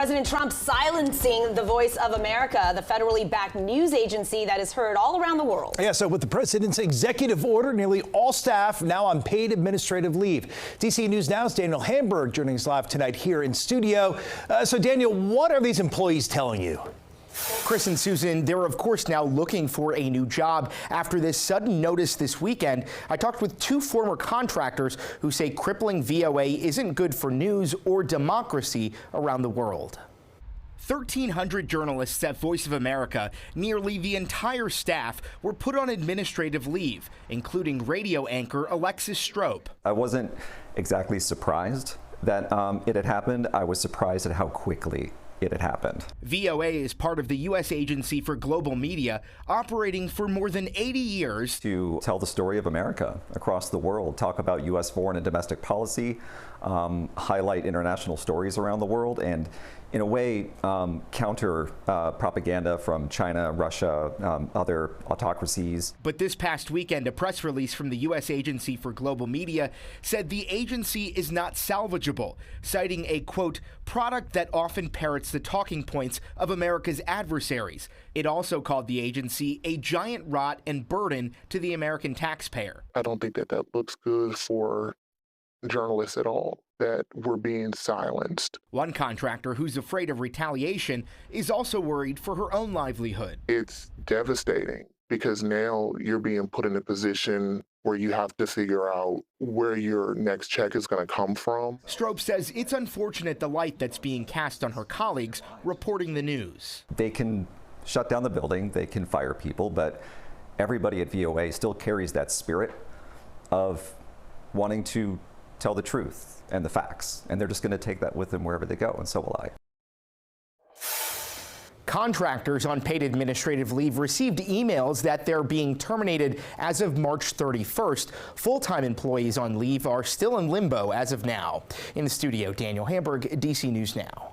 President Trump silencing the Voice of America, the federally backed news agency that is heard all around the world. Yeah, so with the president's executive order, nearly all staff now on paid administrative leave. DC News Now's Daniel Hamburg joining us live tonight here in studio. So Daniel, what are these employees telling you? Chris and Susan, they're of course now looking for a new job after this sudden notice this weekend. I talked with two former contractors who say crippling VOA isn't good for news or democracy around the world. 1,300 journalists at Voice of America, nearly the entire staff, were put on administrative leave, including radio anchor Alexis Strope. I wasn't exactly surprised that it had happened. I was surprised at how quickly it had happened. VOA is part of the U.S. Agency for Global Media, operating for more than 80 years. To tell the story of America across the world, talk about U.S. foreign and domestic policy, highlight international stories around the world, and in a way counter propaganda from China, Russia, other autocracies. But this past weekend, a press release from the U.S. Agency for Global Media said the agency is not salvageable, citing a, quote, product that often parrots the talking points of America's adversaries. It also called the agency a giant rot and burden to the American taxpayer. I don't think that looks good for journalists at all, that we're being silenced. One contractor who's afraid of retaliation is also worried for her own livelihood. It's devastating because now you're being put in a position where you have to figure out where your next check is going to come from. Strope says it's unfortunate the light that's being cast on her colleagues reporting the news. They can shut down the building, they can fire people, but everybody at VOA still carries that spirit of wanting to tell the truth and the facts, and they're just going to take that with them wherever they go, and so will I. Contractors on paid administrative leave received emails that they're being terminated as of March 31st. Full-time employees on leave are still in limbo as of now. In the studio, Daniel Hamburg, DC News Now.